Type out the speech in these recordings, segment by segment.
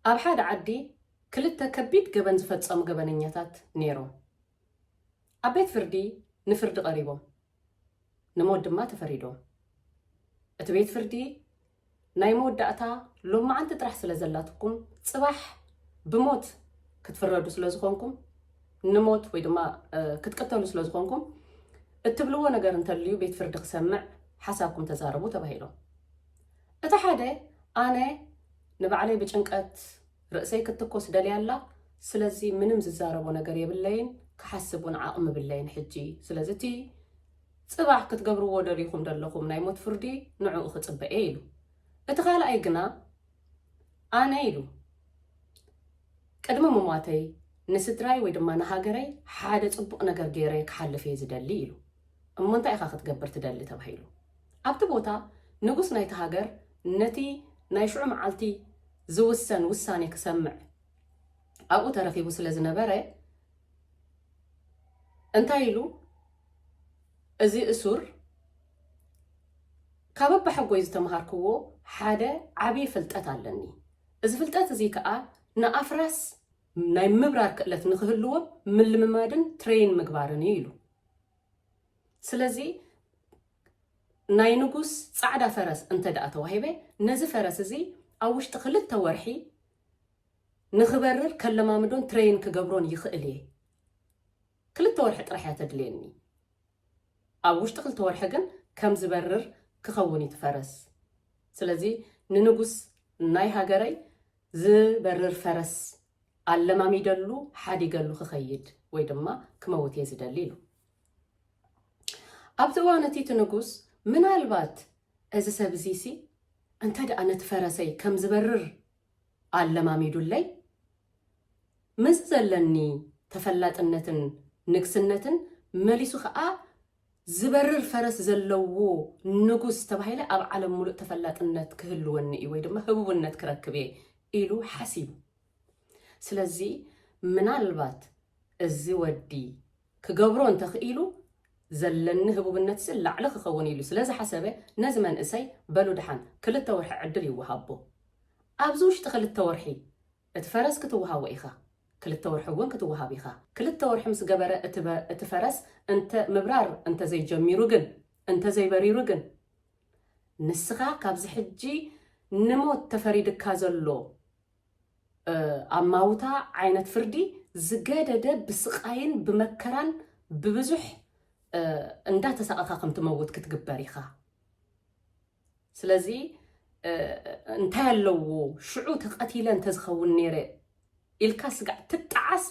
ኣብ ሓደ ዓዲ ክልተ ከቢድ ገበን ዝፈጸሙ ገበነኛታት ነይሮም። ኣብ ቤት ፍርዲ ንፍርዲ ቀሪቦም ንሞት ድማ ተፈሪዶም። እቲ ቤት ፍርዲ ናይ መወዳእታ ሎማዓንቲ ጥራሕ ስለ ዘላትኩም ጽባሕ ብሞት ክትፍረዱ ስለ ዝኾንኩም ንሞት ወይ ድማ ክትቀተሉ ስለ ዝኾንኩም እትብልዎ ነገር እንተልዩ ቤት ፍርዲ ክሰምዕ ሓሳብኩም ተዛረቡ ተባሂሎም። እቲ ሓደ ኣነ ንባዕለይ ብጭንቀት ርእሰይ ክትኮስ ደልያላ ስለዚ ምንም ዝዛረቦ ነገር የብለይን ክሓስቡን ዓቕሚ ብለይን ሕጂ ስለዚ እቲ ጽባሕ ክትገብርዎ ደልይኹም ደለኹም ናይ ሞት ፍርዲ ንዕኡ ክጽበአ ኢሉ። እቲ ካልኣይ ግና ኣነ ኢሉ ቅድሚ ምሟተይ ንስድራይ ወይ ድማ ንሃገረይ ሓደ ጽቡቕ ነገር ገይረይ ክሓልፍ እየ ዝደሊ ኢሉ። እሞ እንታይ ኢኻ ክትገብር ትደሊ ተባሂሉ። ኣብቲ ቦታ ንጉስ ናይቲ ሃገር ነቲ ናይ ሽዑ መዓልቲ ዝውሰን ውሳኔ ክሰምዕ ኣብኡ ተረኺቡ ስለ ዝነበረ እንታይ ኢሉ እዚ እሱር ካብ ኣባሓጎይ ዝተምሃርክዎ ሓደ ዓብይ ፍልጠት ኣለኒ። እዚ ፍልጠት እዚ ከዓ ንኣፍራስ ናይ ምብራር ክእለት ንክህልዎም ምልምማድን ትሬን ምግባርን እዩ ኢሉ። ስለዚ ናይ ንጉስ ጻዕዳ ፈረስ እንተደኣ ተዋሂበ ነዚ ፈረስ እዚ ኣብ ውሽጢ 2 ወርሒ ንኽበርር ከለማምዶን ትሬን ክገብሮን ይኽእል እየ። 2 ወርሒ ጥራሕ እያ ተድልየኒ። ኣብ ውሽጢ 2 ወርሒ ግን ከም ዝበርር ክኸውን ይትፈረስ። ስለዚ ንንጉስ ናይ ሃገረይ ዝበርር ፈረስ ኣለማሚደሉ ሓዲገሉ ክኸይድ ወይ ድማ ክመውት እየ ዝደሊ ኢሉ። ኣብቲ እዋን እቲ ንጉስ ምናልባት እዚ ሰብ እዚ ሲ እንተ ደኣ ነቲ ፈረሰይ ከም ዝበርር ኣለማሚዱለይ ምስ ዘለኒ ተፈላጥነትን ንግስነትን መሊሱ ከዓ ዝበርር ፈረስ ዘለዎ ንጉስ ተባሂለ ኣብ ዓለም ሙሉእ ተፈላጥነት ክህልወኒ እዩ ወይ ድማ ህቡብነት ክረክብ ኢሉ ሓሲቡ። ስለዚ ምናልባት እዚ ወዲ ክገብሮ እንተኽኢሉ ዘለኒ ህቡብነት ላዕሊ ክኸውን ኢሉ ስለዚ ሓሰበ ነዚ መንእሰይ በሉ ድሓን 2 ወርሒ ዕድል ይወሃቦ። ኣብዚ ውሽጢ 2 ወርሒ እቲ ፈረስ ክትወሃቦ ኢኻ 2 ወርሒ እውን ክትወሃብ ኢኻ። 2 ወርሒ ምስ ገበረ እቲ ፈረስ እንተ ምብራር እንተ ዘይጀሚሩ ግን እንተ ዘይበሪሩ ግን ንስኻ ካብዚ ሕጂ ንሞት ተፈሪድካ ዘሎ ኣብ ማውታ ዓይነት ፍርዲ ዝገደደ ብስቃይን ብመከራን ብብዙሕ እንዳተሳቐኻ ከም ትመውት ክትግበር ኢኻ። ስለዚ እንታይ ኣለዎ ሽዑ ተቐቲለ እንተዝኸውን ነይረ ኢልካ ስጋዕ ትጣዓስ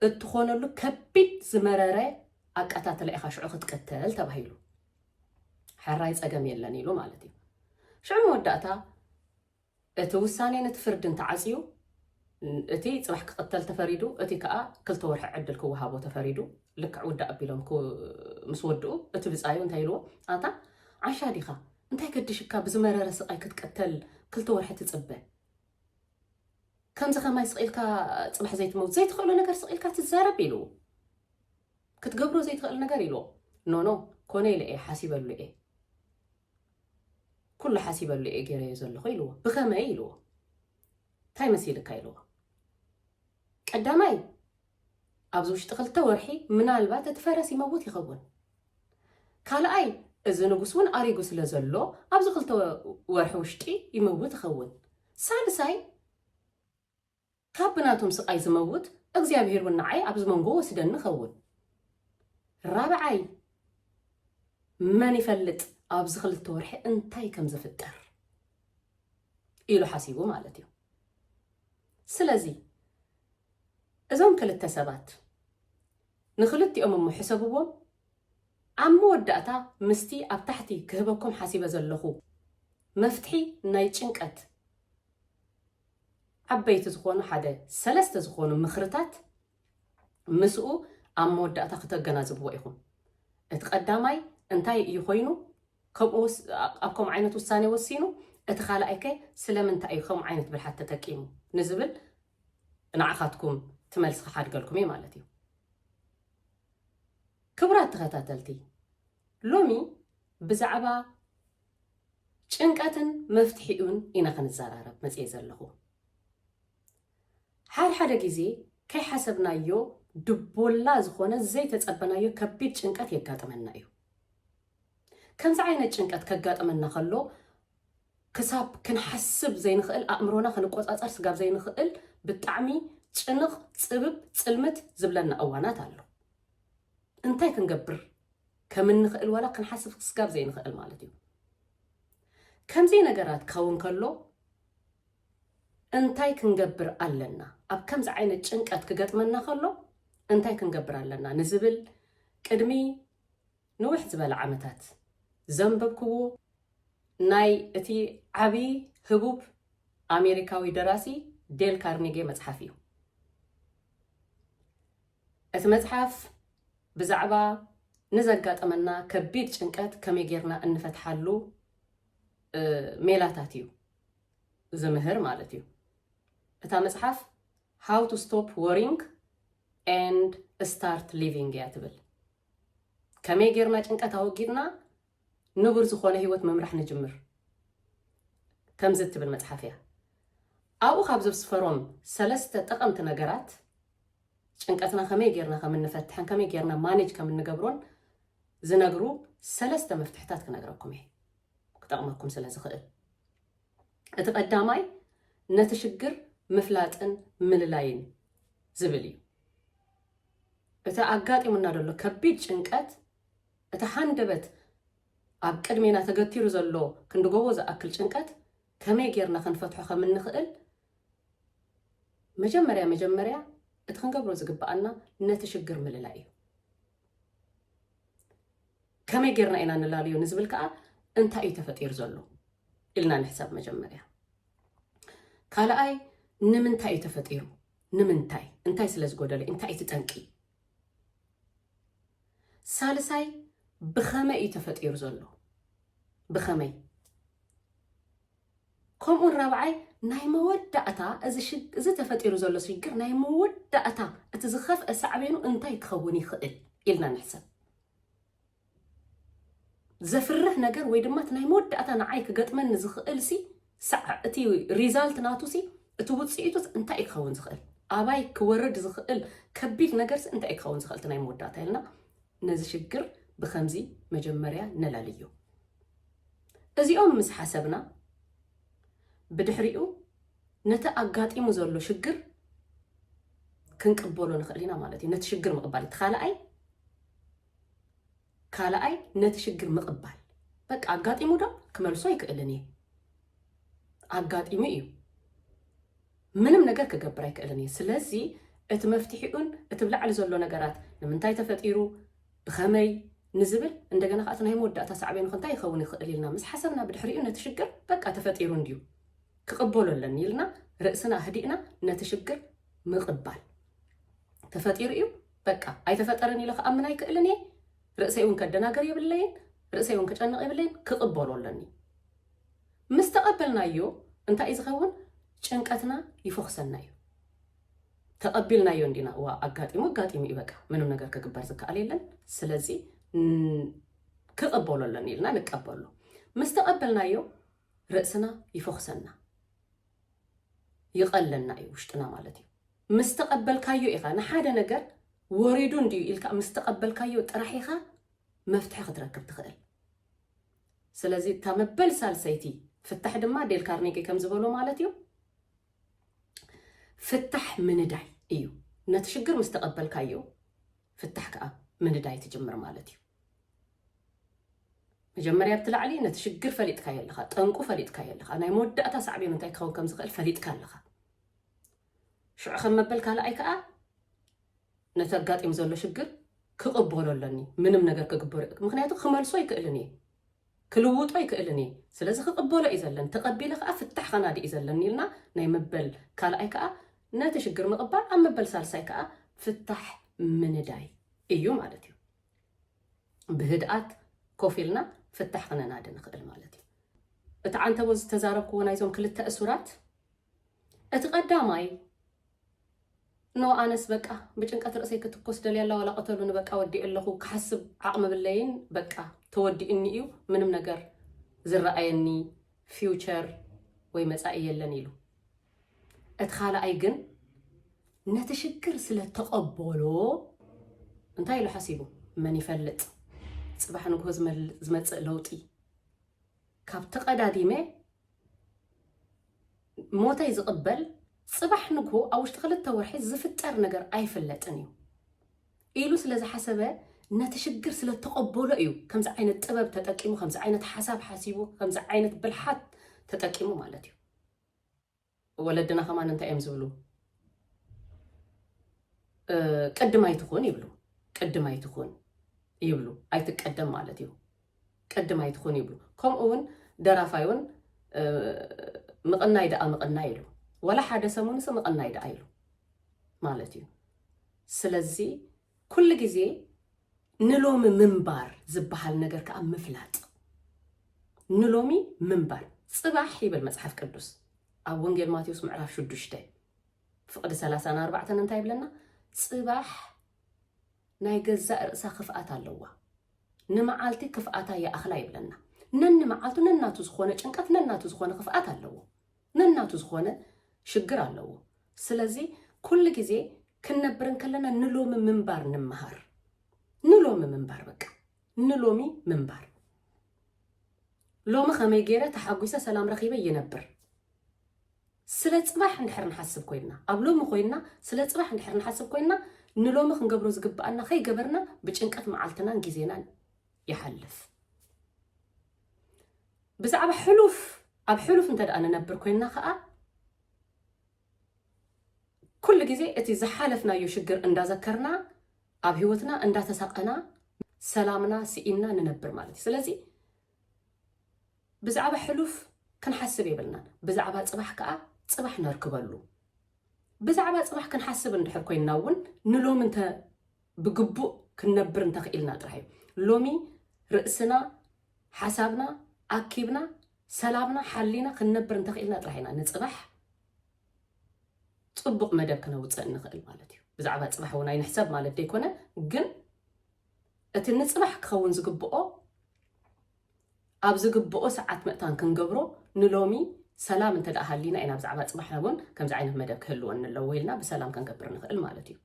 እትኾነሉ ከቢድ ዝመረረ ኣቃታተለ ኢኻ ሽዑ ክትቀተል ተባሂሉ። ሕራይ ፀገም የለን ኢሉ ማለት እዩ። ሽዑ መወዳእታ እቲ ውሳኔ ነቲ ፍርዲ እንተዓፅዩ እቲ ጽባሕ ክቕተል ተፈሪዱ እቲ ከዓ 2 ወርሒ ዕድል ክወሃቦ ተፈሪዱ ልክዕ ውዳእ ኣቢሎም ምስ ወድኡ እቲ ብፃዩ እንታይ ኢልዎ ኣታ ዓሻ ዲኻ እንታይ ከድሽካ ብዝመረረ ስቃይ ክትቀተል 2 ወርሒ ትፅበ ከምዚ ከማይ ስቂልካ ጽባሕ ዘይትመውት ዘይትኽእሉ ነገር ስቂልካ ትዛረብ ኢልዎ ክትገብሮ ዘይትኽእል ነገር ኢልዎ ኖ ኮነ ኢለ እየ ሓሲበሉ እየ ኩሉ ሓሲበሉ እየ ገይረዮ ዘለኹ ኢልዎ ብኸመይ ኢልዎ እንታይ መሲልካ ኢልዎ ቀዳማይ ኣብዚ ውሽጢ 2 ወርሒ ምናልባት እቲ ፈረስ ይመውት ይኸውን። ካልኣይ እዚ ንጉስ እውን ኣሪጉ ስለ ዘሎ ኣብዚ 2 ወርሒ ውሽጢ ይመውት ይኸውን። ሳልሳይ ካብ ብናቶም ስቃይ ዝመውት እግዚኣብሔር እውን ንዓይ ኣብዚ መንጎ ወስደኒ ይኸውን። ራብዓይ መን ይፈልጥ ኣብዚ 2 ወርሒ እንታይ ከም ዝፍጠር ኢሉ ሓሲቡ ማለት እዩ። ስለዚ እዞም 2 ሰባት ንኽልቲኦም እሞ ሕሰብዎም ኣብ መወዳእታ ምስቲ ኣብ ታሕቲ ክህበኩም ሓሲበ ዘለኹ መፍትሒ ናይ ጭንቀት ዓበይቲ ዝኾኑ ሓደ 3 ዝኾኑ ምኽርታት ምስኡ ኣብ መወዳእታ ክተገናዝብዎ ኢኹም። እቲ ቀዳማይ እንታይ እዩ ኮይኑ ከምኡ ኣብ ከምኡ ዓይነት ውሳኔ ወሲኑ እቲ ካልኣይ ከ ስለምንታይ እዩ ከምኡ ዓይነት ብልሓት ተጠቂሙ ንዝብል ንዓኻትኩም ትመልስ ክሓድገልኩም እየ ማለት እዩ። ክቡራት ተኸታተልቲ ሎሚ ብዛዕባ ጭንቀትን መፍትሒኡን ኢና ክንዘራረብ መፅየ ዘለኹ። ሓደ ጊዜ ከይሓሰብናዮ ድቦላ ዝኾነ ዘይተጸበናዮ ከቢድ ጭንቀት የጋጥመና እዩ ከምዚ ዓይነት ጭንቀት ከጋጥመና ከሎ ክሳብ ክንሓስብ ዘይንኽእል ኣእምሮና ክንቆጻጸር ስጋብ ዘይንኽእል ብጣዕሚ ጭንቕ ጽብብ ጽልምት ዝብለና እዋናት ኣሎ እንታይ ክንገብር ከም እንኽእል ወላ ክንሓስብ ስጋብ ዘይንኽእል ማለት እዩ ከምዚ ነገራት ካውን ከሎ እንታይ ክንገብር ኣለና ኣብ ከምዚ ዓይነት ጭንቀት ክገጥመና ከሎ እንታይ ክንገብር ኣለና ንዝብል ቅድሚ ንውሕ ዝበለ ዓመታት ዘንበብክዎ ናይ እቲ ዓቢ ህቡብ ኣሜሪካዊ ደራሲ ዴል ካርኔጌ መጽሓፍ እዩ እቲ መጽሓፍ ብዛዕባ ንዘጋጠመና ከቢድ ጭንቀት ከመይ ጌርና እንፈትሓሉ ሜላታት እዩ ዝምህር ማለት እዩ እታ መጽሓፍ How to Stop Worrying and Start Living እያ ትብል ከመይ ጌርና ጭንቀት ኣወጊድና ንቡር ዝኾነ ህይወት መምራሕ ንጅምር ከምዚ ትብል መጽሓፍ እያ ኣብኡ ካብ ዘብስፈሮም 3 ጠቐምቲ ነገራት ጭንቀትና ከመይ ጌርና ከም እንፈትሕን ከመይ ጌርና ማኔጅ ከም እንገብሮን ዝነግሩ 3 መፍትሕታት ክነግረኩም እየ ክጠቕመኩም ስለ ዝኽእል እቲ ቀዳማይ ነቲ ሽግር ምፍላጥን ምልላይን ዝብል እዩ እቲ ኣጋጢሙና ዘሎ ከቢድ ጭንቀት እቲ ሃንደበት ኣብ ቅድሜና ተገቲሩ ዘሎ ክንድጎቦ ዝኣክል ጭንቀት ከመይ ጌርና ክንፈትሖ ከም እንኽእል መጀመርያ እቲ ክንገብሮ ዝግባአና ነቲ ሽግር ምልላይ እዩ ከመይ ጌርና ኢና ንላልዮ ንዝብል ከዓ እንታይ እዩ ተፈጢሩ ዘሎ ኢልና ንሕሳብ መጀመርያ ካልኣይ ንምንታይ እዩ ተፈጢሩ ንምንታይ እንታይ ስለ ዝጎደለ እንታይ እቲ ጠንቂ ሳልሳይ ብኸመይ እዩ ተፈጢሩ ዘሎ ብኸመይ ከምኡን ራብዓይ ናይ መወዳእታ እዚ ተፈጢሩ ዘሎ ሽግር ናይ መወዳእታ እቲ ዝኸፍአ ሳዕቤኑ እንታይ ክኸውን ይኽእል ኢልና ንሕሰብ ዘፍርህ ነገር ወይ ድማ ናይ መወዳእታ ንዓይ ክገጥመኒ ዝኽእል ሲ እቲ ሪዛልት ናቱ ሲ እቲ ውፅኢቱስ እንታይ ክኸውን ዝኽእል ኣባይ ክወርድ ዝኽእል ከቢድ ነገርስ እንታይ ክኸውን ዝኽእል እቲ ናይ መወዳእታ ኢልና ነዚ ሽግር ብኸምዚ መጀመርያ ነላልዩ እዚኦም ምስ ሓሰብና ብድሕሪኡ ነቲ ኣጋጢሙ ዘሎ ሽግር ክንቅበሎ ንኽእል ኢና ማለት እዩ ነቲ ሽግር ምቕባል እቲ ካልኣይ ነቲ ሽግር ምቕባል በቃ ኣጋጢሙ ዶ ክመልሶ ይክእልን እየ ኣጋጢሙ እዩ ምንም ነገር ክገብር ኣይክእልን እየ ስለዚ እቲ መፍትሒኡን እቲ ብላዕሊ ዘሎ ነገራት ንምንታይ ተፈጢሩ ብኸመይ ንዝብል እንደገና ከዓ ናይ መወዳእታ ሳዕቤኑ ክንታይ ይኸውን ይኽእል ኢልና ምስ ሓሰብና ብድሕሪኡ ነቲ ሽግር በቃ ተፈጢሩ እንድዩ ክቕበሎ ኣለኒ ኢልና ርእስና ህዲእና ነቲ ሽግር ምቕባል ተፈጢሩ እዩ በቃ ኣይተፈጠረን ኢለ ክኣምን ኣይክእልን እየ ርእሰይ እውን ከደናገር የብለይን ርእሰይ እውን ክጨንቕ የብለይን ክቕበሎ ኣለኒ ምስ ተቐበልናዮ እንታይ እዩ ዝኸውን ጭንቀትና ይፎኽሰና እዩ ተቐቢልናዮ እንዲና ዋ ኣጋጢሙ እዩ በቃ ምንም ነገር ክግበር ዝከኣል የለን ስለዚ ክቕበሎ ኣለኒ ኢልና ንቀበሎ ምስ ተቐበልናዮ ርእስና ይፎኽሰና ይቐለና እዩ ውሽጥና ማለት እዩ ምስ ተቐበልካዮ ኢኻ ንሓደ ነገር ወሪዱ እንድዩ ኢልካ ምስ ተቐበልካዮ ጥራሕ ኢኻ መፍትሒ ክትረክብ ትኽእል ስለዚ እታ መበል ሳልሰይቲ ፍታሕ ድማ ዴል ካርኔጌ ከም ዝበሎ ማለት እዩ ፍታሕ ምንዳይ እዩ ነቲ ሽግር ምስ ተቐበልካዮ ፍታሕ ከዓ ምንዳይ ትጅምር ማለት እዩ መጀመርያ ብትላዕሊ ነቲ ሽግር ፈሊጥካ የለኻ ጠንቁ ፈሊጥካ የለኻ ናይ መወዳእታ ሳዕቤኑ እንታይ ክኸውን ከም ዝኽእል ፈሊጥካ ኣለኻ ሽዑ ከም መበል ካልኣይ ከዓ ነቲ ኣጋጢሙ ዘሎ ሽግር ክቕበሎ ኣለኒ ምንም ነገር ክግበሮ ምክንያቱ ክመልሶ ይክእልን እየ ክልውጦ ይክእልን እየ ስለዚ ክቕበሎ እዩ ዘለኒ ተቐቢለ ከዓ ፍታሕ ከናዲ እዩ ዘለኒ ኢልና ናይ መበል ካልኣይ ከዓ ነቲ ሽግር ምቕባል ኣብ መበል ሳልሳይ ከዓ ፍታሕ ምንዳይ እዩ ማለት እዩ ብህድኣት ኮፍ ኢልና ፍታሕ ክነናድ ንኽእል ማለት እዩ እቲ ዓንተቦ ዝተዛረብክዎ ናይዞም ክልተ እሱራት እቲ ቀዳማይ ኣነስ በቃ ብጭንቀት ርእሰይ ክትኮስ ደልያላ ወላ ቀተሉ ንበቃ ወዲእ ኣለኹ ክሓስብ ዓቕሚ ብለይን በቃ ተወዲእኒ እዩ ምንም ነገር ዝረኣየኒ ፊውቸር ወይ መጻኢ የለን ኢሉ እቲ ካልኣይ ግን نتشكر سلا تقبلو انتي لو حسيبو من يفلت صباح نقو زمت لوطي كاب تقداديمه موتا يزقبل صباح نقو او اشتغلت تورحي زفتر نجر اي فلتنيو إيلو سلا حسبه نتشجر سلا تقبله إيو كم زعينة طبب تتقيمو كم زعينة حساب حاسيبو كم زعينة بالحد تتقيمو مالتيو ولدنا كمان انت امزولو قدم ايتكون يبلو قدم ايتكون يبلو ايتقدم مالتيو قدم ايتكون يبلو كم اون درافايون مقنا يدا مقنا يلو ولا حدا سمون سم مقنا يدا يلو مالتيو سلازي كل جزء نلوم منبر زبحال نجر كأم مفلات نلومي منبر صباح يبل مصحف قدوس أو ونجيل ماتيوس معرف شو دشته فقد 34 انتاي بلنا صباح ناي جزاء رأسا خفقات اللوا نمعالتي كفقاتا يا أخلاي بلنا نن معالتو نناتو زخونة چنقات نناتو زخونة خفقات اللوا نناتو زخونة شجر اللوا سلازي كل جزء كنبرن كلنا نلوم منبر نمهار نلوم منبر بك نلومي منبر لوم خمي جيرة تحقوسة سلام رخيبة ينبر سلة صباح نحر نحسب كوينا أبلوم خوينا سلة صباح نحر نحسب كوينا نلوم خنقبروز قبقنا خي قبرنا بچنقات معالتنا نجيزينا يحلف بس أب حلوف انت أنا نبر كوينا خاء كل جزء اتي زحالفنا يشجر اندا ذكرنا أب هيوتنا اندا تساقنا سلامنا سئنا ننبر مالتي سلازي بزعبة حلوف كان حسب يبلنا بزعبة صباح كأ صباح نركبلو بزعبة صباح كان حسب ندحر كوين ناون نلوم انت بقبو كنبر انت خيلنا ترحيب لومي رأسنا حسابنا أكيبنا سلامنا حلينا كنبر انت خيلنا ترحينا نصباح طبق مدب كنا وصل نخيل مالتي بزعبة صباح وناي نحسب مالت ديكونه جن اتنصباح كون زقبقو أبز قبقو ساعات مقتان كنقبرو نلومي سلام انت دأهالينا إنا بزعبات صباحنا بون كم زعينه مدب كهلو أن اللويلنا بسلام كنقبر نخيل مالتي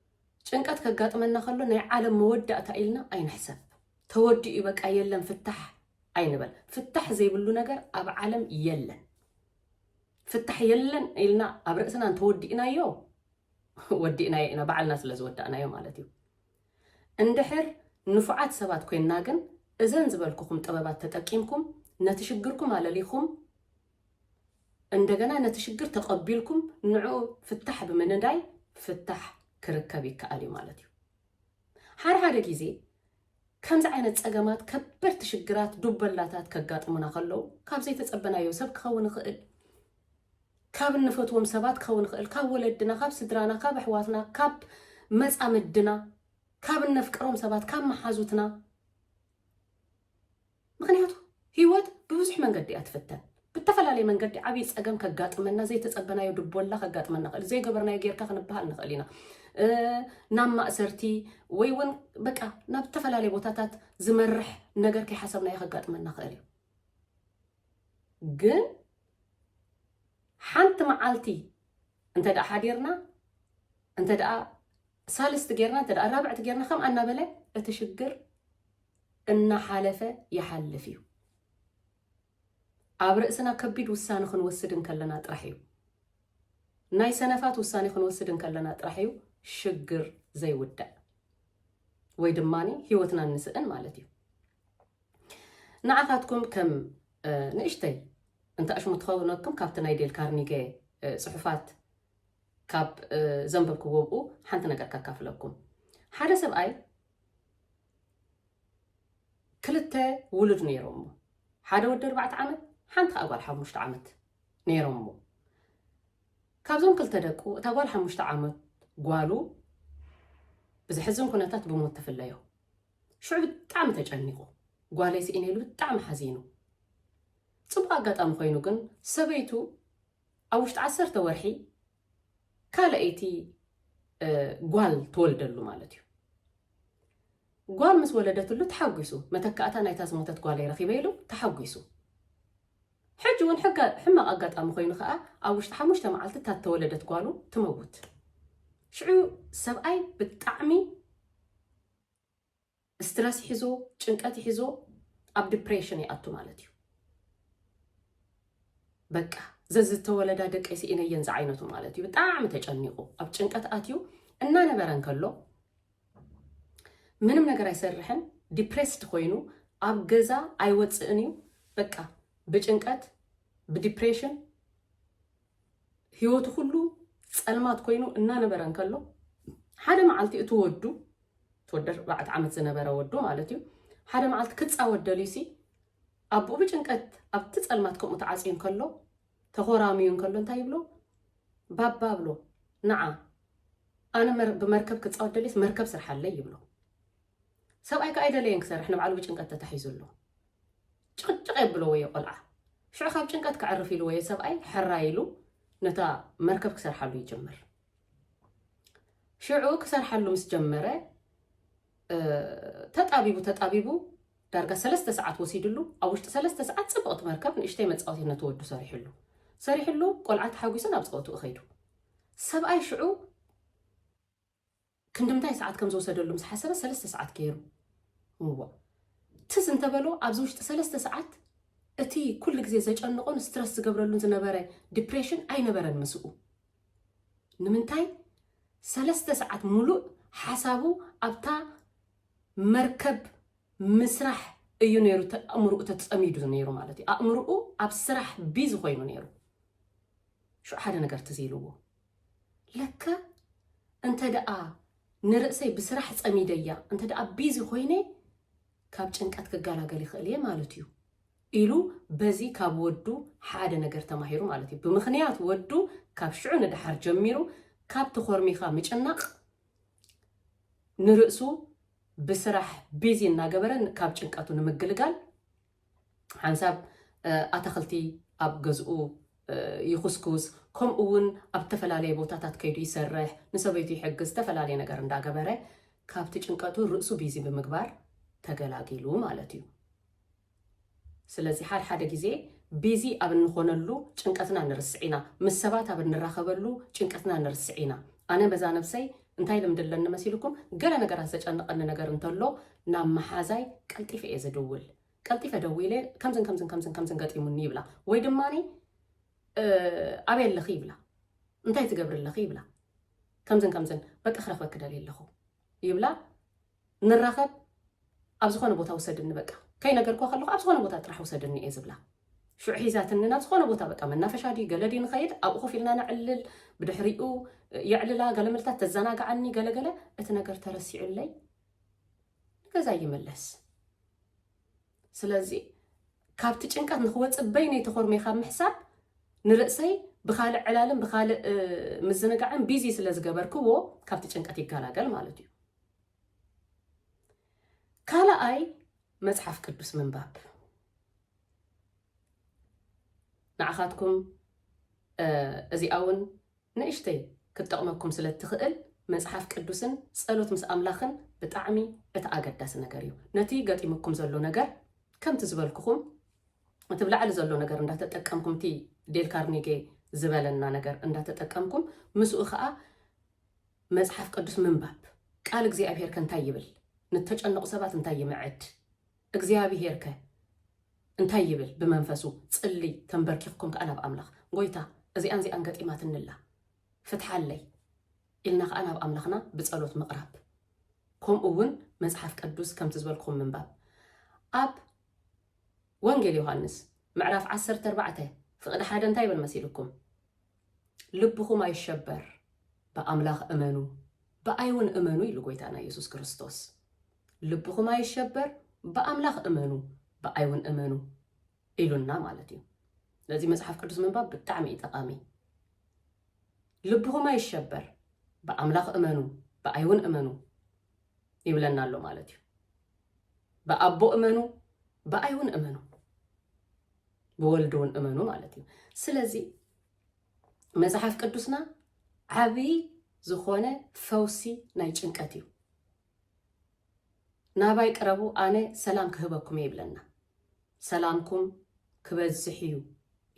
شنكات كقاط منا خلو ناي عالم مودة تايلنا أين حساب تودي إبك أيلن فتح أين بل فتح زي بلو نجر أب عالم يلن فتح يلن إلنا أبرأسنا أنت ودينا يو ودينا إنا بعلنا سلز ودأنا يو مالتي اندحر نفعات سبات كوين ناقن إذن زبالكم طبابات تتقيمكم نتشجركم على ليكم عندنا نتشجر تقبلكم نعو فتح بمن داي فتح كركبي كالي مالتي هذا جيزي كم زعينة أجمات كبر تشجرات دبلاتات كجات منا خلو كاب زي تتقبنا يوسف كون خيل كاب النفتوم سبات كون خيل كاب ولدنا كاب سدرانا كاب حواتنا كاب مسأ مدنا كاب النفكرهم سبات كاب محازوتنا مغنياتو هيوت بوزح من قد أتفتن بالتفلالي من قد عبيس أجم كجات منا زي تتقبنا يدب ولا كجات منا خيل زي قبرنا يجير كخن بحال نخلينا نام مأسرتي ويون بقى نبتفلالي بوتاتات زمرح نجر كي حسبنا يخجات منا خيل جن حنت معالتي انت دا حديرنا انت دا سالس تجيرنا انت دا رابع تجيرنا خم أنا بلا اتشجر إن حلفة يحلفيو أبرأسنا كبيد وساني خن وسدن كلنا ترحيو ناي سنفات وساني خن وسدن كلنا ترحيو شجر زي ودا ويدماني هيوتنا النسئن مالتي نعفاتكم كم نشتي انت أش متخونكم كابتن ايدي الكارنيجي صحفات كاب زنبكو وبقو حانت نقر كاكافلكم حدا سبقاي كلته ولد نيرومو حدا ود 4 عامت حانت أقوال 5 عامت نيرومو كابزون كلته دقو تقوال 5 عامت قوالو بزحزن كنتات بموت تفليو شعب بتعم تجنقو قوالي سئينيلو بتعم حزينو صبقا قطام خوينو كن سبيتو أوشت 10 ورحي كالأيتي قوال تولدلو مالتيو قال مس ولدت له تحقسوا متكأتا نايتاز موتت قالي رخيبيلو تحقسوا حجون حما أقات أم خوين خاء أو اشتحمشت معلت تولدت قالوا تموت شعو سبعي بالطعمي ستريس حزو ጭንቀት حزو اب ديبريشن يأتو مالتيو بقى ززتولدا دقيسي إنا ينز عينتو مالتيو بطعم تጨنقو اب ጭንቀት አትዩ እና ነበረን ከሎ ምንም ነገር አይሰርሕን ዲፕሬስድ ኮይኑ ኣብ ገዛ አይወፅእኒው በቃ በጭንቀት በዲፕሬሽን ህይወቱ ሁሉ ጸልማት ኮይኑ እና ነበረን ከሎ ሓደ መዓልቲ እትወዱ ተወደር ባዕት ዓመት ዝነበረ ወዱ ማለት እዩ ሓደ መዓልቲ ክጻወት ደሊሲ አቡ በጭንቀት ኣብ ትጸልማት ከምኡ ተዓጽዩን ከሎ ተኾራሚዩን ከሎ እንታይ ይብሎ ባባ ብሎ ነዓ ኣነ በመርከብ ክጻወት ደሊስ መርከብ ስርሓለይ ይብሎ ሰብኣይ ከአይደለየን ክሰርሕ ንባዕሉ በጭንቀት ተታሒዙሎ ጭቅጭቅ ይብሎ ወይ ቆልዓ ሽዑ ካብ ጭንቀት ክዕርፍ ኢሉ ወይ ሰብኣይ ሕራ ኢሉ ነታ መርከብ ክሰርሓሉ ይጀምር ሽዑ ክሰርሓሉ ምስ ጀመረ ተጣቢቡ ዳርጋ 3 ሰዓት ወሲድሉ ኣብ ውሽጢ 3 ሰዓት ጽብቕት መርከብ ንእሽተይ መጻወቲነት ወዱ ሰሪሕሉ ቆልዓ ተሓጒሰን ኣብ ጸወቱ እኸይዱ ሰብኣይ ሽዑ ክንድምታይ ሰዓት ከም ዝወሰደሉ ምስ ሓሰበ 3 ሰዓት ገይሩ ትስ እንተበሎ ኣብዚ ውሽጢ 3 ሰዓት እቲ ኩሉ ግዜ ዘጨንቆን ስትረስ ዝገብረሉን ዝነበረ ዲፕሬሽን ኣይነበረን መስኡ ንምንታይ 3 ሰዓት ሙሉእ ሓሳቡ ኣብታ መርከብ ምስራሕ እዩ ነይሩ ኣእምሩኡ ተጸሚዱ ነይሩ ማለት እዩ ኣእምሩኡ ኣብ ስራሕ ቢዚ ኮይኑ ነይሩ ሹ ሓደ ነገር ትዚልዎ ለካ እንተ ደኣ ንርእሰይ ብስራሕ ጸሚደያ እንተ ደኣ ቢዚ ኮይነ ካብ ጭንቀት ክጋላገል ይኽእል እየ ማለት እዩ ኢሉ በዚ ካብ ወዱ ሓደ ነገር ተማሂሩ ማለት እዩ ብምኽንያት ወዱ ካብ ሽዑ ንድሓር ጀሚሩ ካብ ተኾርሚኻ ምጭናቕ ንርእሱ بسرح بيزي ناقبرن كاب ጭንቀቱ ንምግልጋል ሓንሳብ ኣተኽልቲ ኣብ ገዝኡ ይኹስኩስ ከምኡውን ኣብ ተፈላለየ ቦታታት ከይዱ ይሰርሕ ንሰበይቱ ይሕግዝ ተፈላለየ ነገር እንዳገበረ ካብቲ ጭንቀቱ ርእሱ ቢዚ ብምግባር ተገላጊሉ ማለት እዩ ስለዚህ ሓደ ግዜ ቢዚ ኣብ እንኾነሉ ጭንቀትና ንርስዒና ምስ ሰባት ኣብ እንራኸበሉ ጭንቀትና ንርስዒና ኣነ በዛ ነፍሰይ እንታይ ልምድለን መሲልኩም ገለ ነገር ዘጨንቀን ነገር እንተሎ ናብ መሓዛይ ቀልጢፈ እየ ዝድውል ቀልጢፈ ደዊለ ከምዝን ገጢሙኒ ይብላ ወይ ድማኒ ኣበየለኺ ይብላ እንታይ ትገብርለኺ ይብላ ከምዝን በቃ ክረኽበክ ደልየለኹ ይብላ ንራኸብ ኣብ ዝኾነ ቦታ ውሰድኒ በቃ ከይ ነገርኳ ከለኹ ኣብ ዝኾነ ቦታ ጥራሕ ውሰድኒ እየ ዝብላ شو حيزاتنا ناس خونه بوتا بقى من نافش عادي قال لي نخيد أو خوفي لنا نعلل بدحريقو يعللا قال ملتات تزناق عني قال اتناقر ترسي علي كذا يملس سلازي كابتش انكات نخوات بيني تخور ميخام حساب نرأسي بخالع علالم بخالع مزناق عن بيزي سلاز قبركو كابتش انكات يقالا قال مالتيو كالا اي مزحف كدوس من باب نعخاتكم ازي اون نشتي كتقمكم سلت تخيل مصحف قدوسن صلوت مس املاخن بطعمي اتاغداس نغريو نتي غطيمكم زلو نغر كم تزبلكم تبلعل زلو نغر اندا تطقمكم تي ديل كارنيجي زبلنا نغر اندا تطقمكم مسو خا مصحف قدوس منباب قال እግዚአብሔር ከንታይ ይብል ንተጨነቁ ሰባት እንታይ ይመዕድ እግዚአብሔር ከ እንታይ ይብል በመንፈሱ ጽሊ ተንበርኪኩም ከአና በአምላኽ ጎይታ እዚአን ገጢማት እንላ ፍትሐለይ ኢልና ከአና በአምላኽና ብጸሎት መቅራብ ከምኡውን መጽሐፍ ቅዱስ ከም ትዝበልኩም ምንባብ ኣብ ወንጌል ዮሐንስ ምዕራፍ 14 ፍቅዲ ሓደ እንታይ ይብል መሲልኩም ልብኹም አይሸበር በአምላኽ እመኑ በአይውን እመኑ ኢሉ ጎይታና ኢየሱስ ክርስቶስ ልብኹም አይሸበር በአምላኽ እመኑ በአይውን እመኑ ኢሉና ማለት እዩ ለዚህ መጽሐፍ ቅዱስ መንባብ በጣም ይጠቃሚ ልብኹም አይሸበር በአምላኽ እመኑ በአይውን እመኑ ይብለናል ማለት እዩ በአቦ እመኑ በአይውን እመኑ በወልዱን እመኑ ማለት እዩ ስለዚህ መጽሐፍ ቅዱስና ዓቢ ዝኾነ ፈውሲ ናይ ጭንቀት እዩ ናባይ ቀረቡ ኣነ ሰላም ክህበኩም ይብለና ሰላምኩም ክበዝሕ እዩ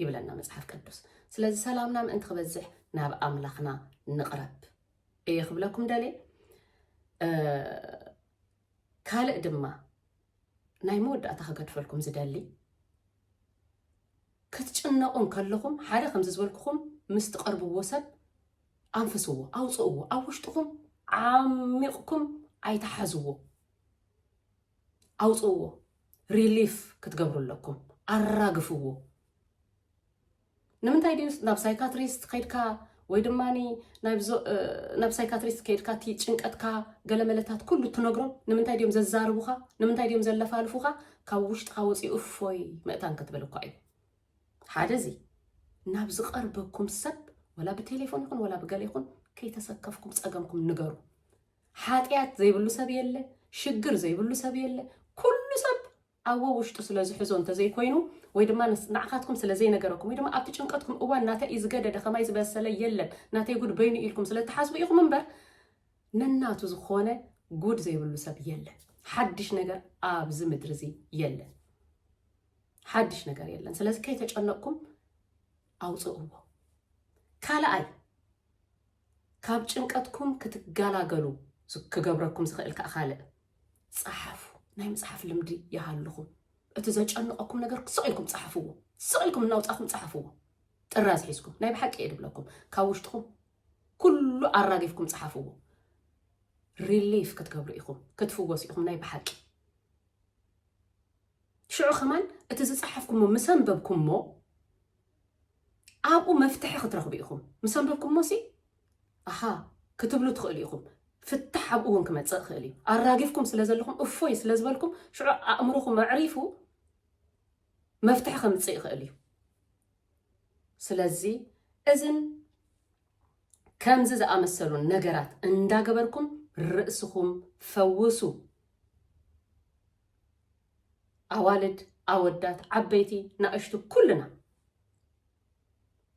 ይብለና መጽሐፍ ቅዱስ ስለዚህ ሰላምና ምእንቲ ክበዝሕ ናብ ኣምላኽና ንቅረብ إيه خبلكم دالي كالق دما ناي مودة أتخقد فلكم زدالي كتجنقون كلكم حدا خمس زبالكم مستقربوا وسب أنفسوا أوصوا أوشتكم عميقكم أيتحزوا أوصوا ريليف كتقبروا لكم أراقفوا نمنتاي دي ناب سايكاتريست كيدكا ويدماني ناب سايكاتريست كيدكا تي چنقتكا غلملتات كله تنغرم نمنتاي ديوم ززاربوخا نمنتاي ديوم زلفالفوخا كاوشت وصي افوي مئتان كتبلكو اي حادزي ناب زقربكم سب ولا بتليفون يكون ولا بقال يكون كي تسكفكم صقمكم نغرو حاتيات زي بلو سب يله شجر زي بلو سب يله كل سب أو وشتو سلازي حزون تزي كوينو ويدما نعقاتكم سلازي نقركم ويدما أبتي چنقاتكم أوان ناتا إزقادة دخما يزباسلي يلن ناتا يقول بيني إلكم سلا تحاسبو إيخو منبر نناتو زخونة قود زي بلو سب يلن حدش نقر آبز مدرزي يلن حدش نقر يلن سلازي كي تجعنقكم أو صعوبة كالا أي كاب چنقاتكم كتقالاقلو كقبركم سخيل كأخالق صحفو ناي مصحف لمدي يهالخم اتزاجنقكم ነገር ክስኢልኩም ጻሕፍዎ ስኢልኩም እናውጻኹም ጻሕፍዎ ጥራዝ ሒስኩም ናይ በሐቂ ይድብለኩም ካውሽትኩም ኩሉ አራጊፍኩም ጻሕፍዎ ሪሊፍ ክትገብሩ ኢኹም ክትፍወስ ኢኹም ናይ በሐቂ ሽዑ ከማን እቲ ዝጻሕፍኩም ምሰንበብኩም ሞ ኣብኡ መፍትሒ ክትረኽቡ ኢኹም ምሰንበብኩም ሞሲ ኣሃ ክትብሉ ትኽእሉ ኢኹም فتح أبوهم كما تسخلي أراجفكم سلازلكم أفوي سلازبلكم شو أمركم معرفوا مفتح خم تسخلي سلازي إذن كم زز أمثلون نجارات إندا جبركم رأسكم فوسوا أوالد أودات عبيتي ناقشتو كلنا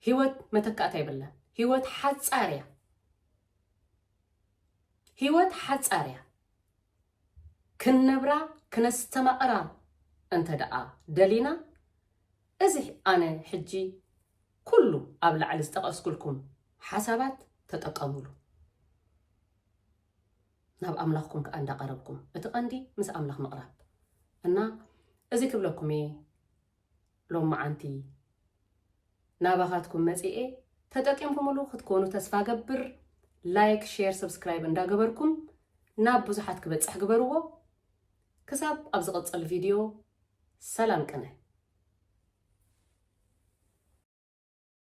هيوت متكاتي بالله هيوت حد سارية هيوت حد سارية كنبرا كنستمقرا انت دقا دلينا ازي انا حجي كله قبل على استقاس كلكم حسابات تتقاملوا ناب املاخكم كأندا قربكم اتقندي مس املاخ مقرب انا ازي كبلكم لو ما انتي نابخاتكم مسئي تتقيمكم له تكونوا تسفا قبر لايك شير سبسكرايب اندا قبركم ناب بزحات كبتصح قبروا كساب ابزقص الفيديو سلام كنه